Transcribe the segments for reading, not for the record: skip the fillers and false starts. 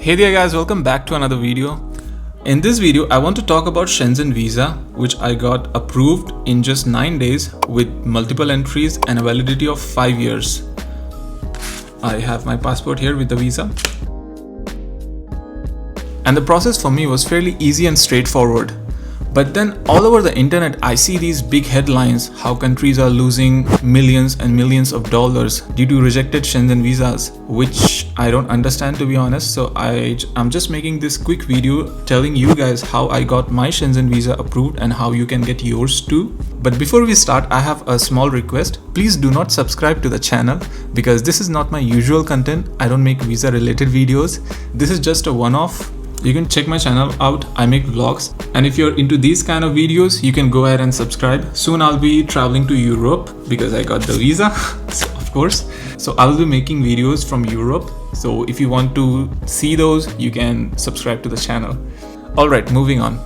Hey there guys, welcome back to another video. In this video, I want to talk about Schengen visa, which I got approved in just 9 days with multiple entries and a validity of 5 years. I have my passport here with the visa. And the process for me was fairly easy and straightforward. But then all over the internet, I see these big headlines, how countries are losing millions and millions of dollars due to rejected Schengen visas, which I don't understand, to be honest. So I'm just making this quick video telling you guys how I got my Schengen visa approved and how you can get yours too. But before we start, I have a small request. Please do not subscribe to the channel because this is not my usual content. I don't make visa related videos. This is just a one-off. You can check my channel out. I make vlogs, and if you're into these kind of videos, you can go ahead and subscribe. Soon I'll be traveling to Europe because I got the visa, so, of course. So I'll be making videos from Europe. So if you want to see those, you can subscribe to the channel. Alright, moving on.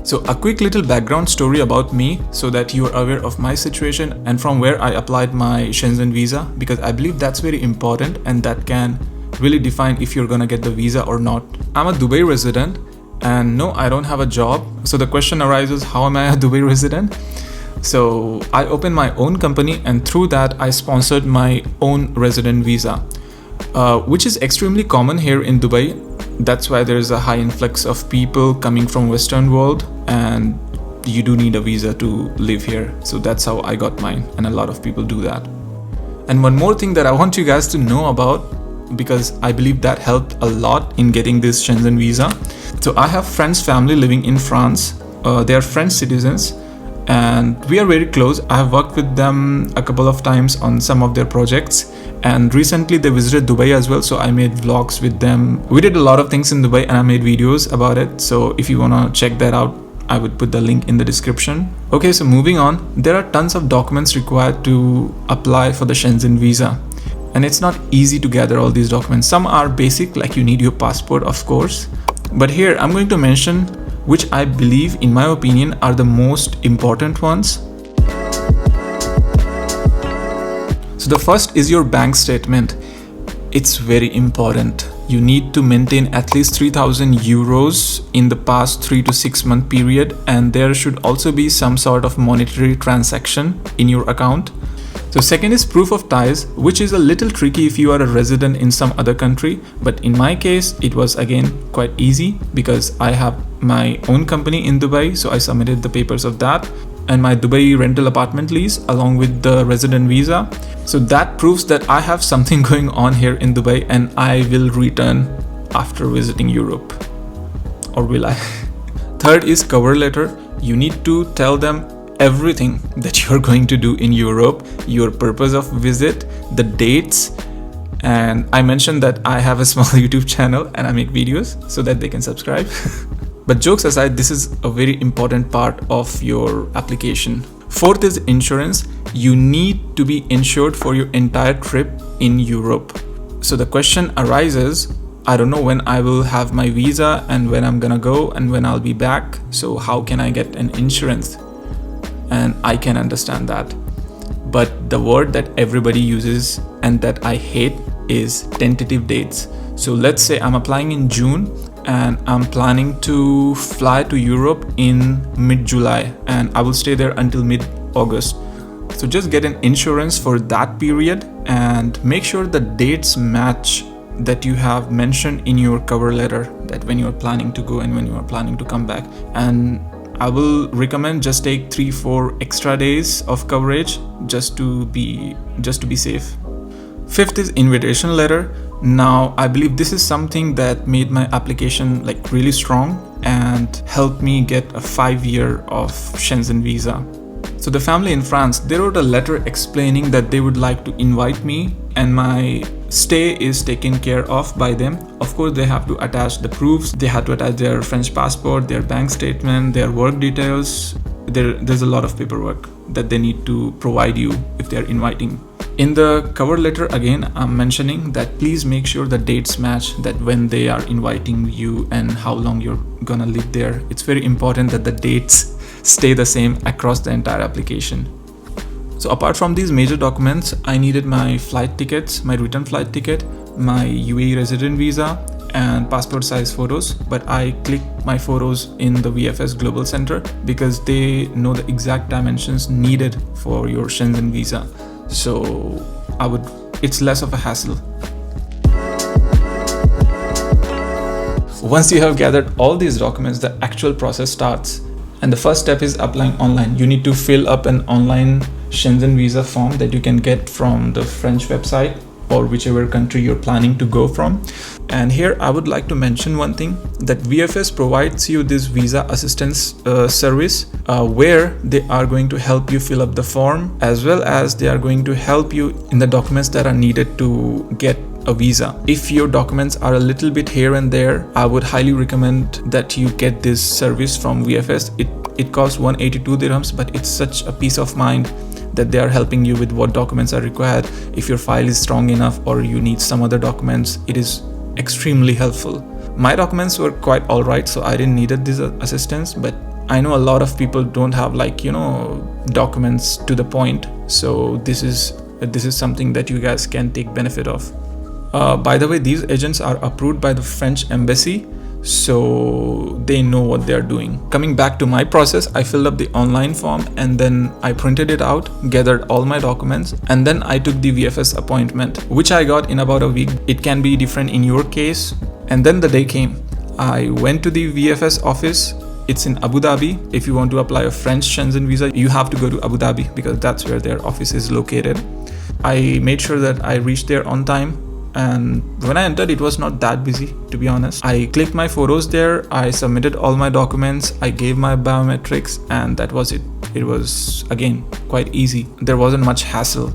So a quick little background story about me so that you are aware of my situation and from where I applied my Schengen visa, because I believe that's very important and that can really define if you're gonna get the visa or not. I'm a Dubai resident and no, I don't have a job. So the question arises, how am I a Dubai resident? So I opened my own company and through that I sponsored my own resident visa, which is extremely common here in Dubai. That's why there's a high influx of people coming from Western world and you do need a visa to live here. So that's how I got mine, and a lot of people do that. And one more thing that I want you guys to know about, because I believe that helped a lot in getting this Schengen visa. So I have friends, family living in France. They are French citizens and we are very close. I have worked with them a couple of times on some of their projects, and recently they visited Dubai as well, so I made vlogs with them. We did a lot of things in Dubai and I made videos about it, so if you want to check that out, I would put the link in the description. Okay, so moving on, there are tons of documents required to apply for the Schengen visa. And it's not easy to gather all these documents. Some are basic, like you need your passport, of course. But here I'm going to mention which I believe, in my opinion, are the most important ones. So the first is your bank statement. It's very important. You need to maintain at least 3,000 euros in the past 3 to 6 month period, and there should also be some sort of monetary transaction in your account. So second is proof of ties, which is a little tricky if you are a resident in some other country. But in my case, it was again quite easy because I have my own company in Dubai. So I submitted the papers of that and my Dubai rental apartment lease along with the resident visa. So that proves that I have something going on here in Dubai and I will return after visiting Europe. Or will I? Third is cover letter. You need to tell them everything that you're going to do in Europe, your purpose of visit, the dates, and I mentioned that I have a small YouTube channel and I make videos so that they can subscribe. But jokes aside, this is a very important part of your application. Fourth is insurance. You need to be insured for your entire trip in Europe. So the question arises, I don't know when I will have my visa and when I'm gonna go and when I'll be back. So how can I get an insurance? And I can understand that, but the word that everybody uses and that I hate is tentative dates. So let's say I'm applying in June and I'm planning to fly to Europe in mid-July and I will stay there until mid-August. So just get an insurance for that period and make sure the dates match that you have mentioned in your cover letter, that when you're planning to go and when you are planning to come back. And I will recommend just take 3-4 extra days of coverage just to be safe. Fifth is invitation letter. Now I believe this is something that made my application like really strong and helped me get a 5-year of Schengen visa. So the family in France, they wrote a letter explaining that they would like to invite me and my stay is taken care of by them. Of course, they have to attach the proofs. They have to attach their French passport, their bank statement, their work details. There's a lot of paperwork that they need to provide you if they're inviting. In the cover letter, again, I'm mentioning that please make sure the dates match, that when they are inviting you and how long you're gonna live there. It's very important that the dates stay the same across the entire application. So apart from these major documents, I needed my flight tickets, my return flight ticket, my UAE resident visa and passport size photos, but I click my photos in the VFS Global Center because they know the exact dimensions needed for your Schengen visa. So it's less of a hassle. Once you have gathered all these documents, the actual process starts. And the first step is applying online. You need to fill up an online Schengen visa form that you can get from the French website or whichever country you're planning to go from. And here I would like to mention one thing, that VFS provides you this visa assistance service where they are going to help you fill up the form, as well as they are going to help you in the documents that are needed to get a visa. If your documents are a little bit here and there, I would highly recommend that you get this service from VFS. It costs 182 dirhams, but it's such a peace of mind that they are helping you with what documents are required. If your file is strong enough or you need some other documents, it is extremely helpful. My documents were quite alright, so I didn't need this assistance, but I know a lot of people don't have documents to the point. So this is something that you guys can take benefit of. By the way, these agents are approved by the French embassy, so they know what they're doing. Coming back to my process, I filled up the online form and then I printed it out, gathered all my documents, and then I took the VFS appointment, which I got in about a week. It can be different in your case. And then the day came. I went to the VFS office. It's in Abu Dhabi. If you want to apply a French Schengen visa, you have to go to Abu Dhabi because that's where their office is located. I made sure that I reached there on time. And when I entered, it was not that busy, to be honest. I clicked my photos there, I submitted all my documents, I gave my biometrics, and that was it. It was, again, quite easy. There wasn't much hassle.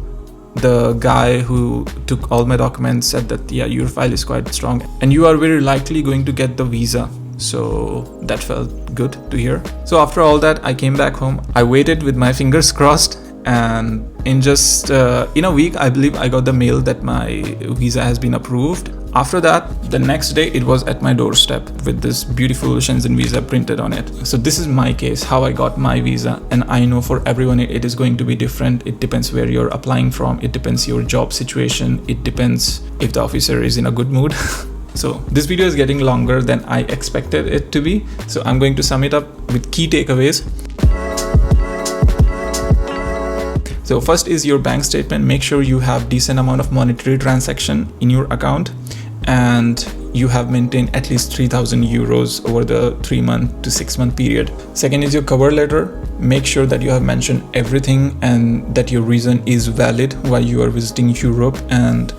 The guy who took all my documents said that, yeah, your file is quite strong and you are very likely going to get the visa. So that felt good to hear. So after all that, I came back home. I waited with my fingers crossed, and in just in a week, I believe I got the mail that my visa has been approved. After that, the next day it was at my doorstep with this beautiful Schengen visa printed on it. So this is my case, how I got my visa, and I know for everyone it is going to be different. It depends where you're applying from, it depends your job situation, it depends if the officer is in a good mood. So this video is getting longer than I expected it to be, so I'm going to sum it up with key takeaways. So first is your bank statement. Make sure you have decent amount of monetary transaction in your account and you have maintained at least 3,000 euros over the 3-month to 6-month period. Second is your cover letter. Make sure that you have mentioned everything and that your reason is valid while you are visiting Europe, and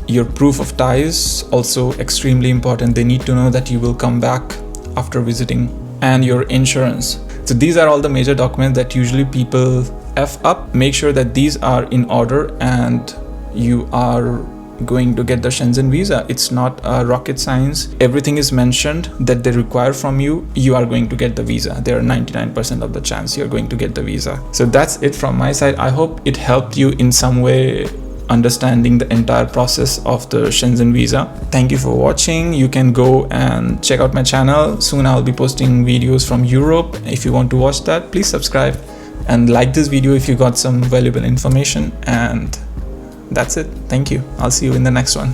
your proof of ties, also extremely important. They need to know that you will come back after visiting, and your insurance. So these are all the major documents that usually people F up. Make sure that these are in order and you are going to get the Schengen visa. It's not rocket science. Everything is mentioned that they require from you. You are going to get the visa. There are 99% of the chance you're going to get the visa. So that's it from my side. I hope it helped you in some way understanding the entire process of the Schengen visa. Thank you for watching. You can go and check out my channel. Soon I'll be posting videos from Europe. If you want to watch that, please subscribe and like this video if you got some valuable information. And that's it. Thank you. I'll see you in the next one.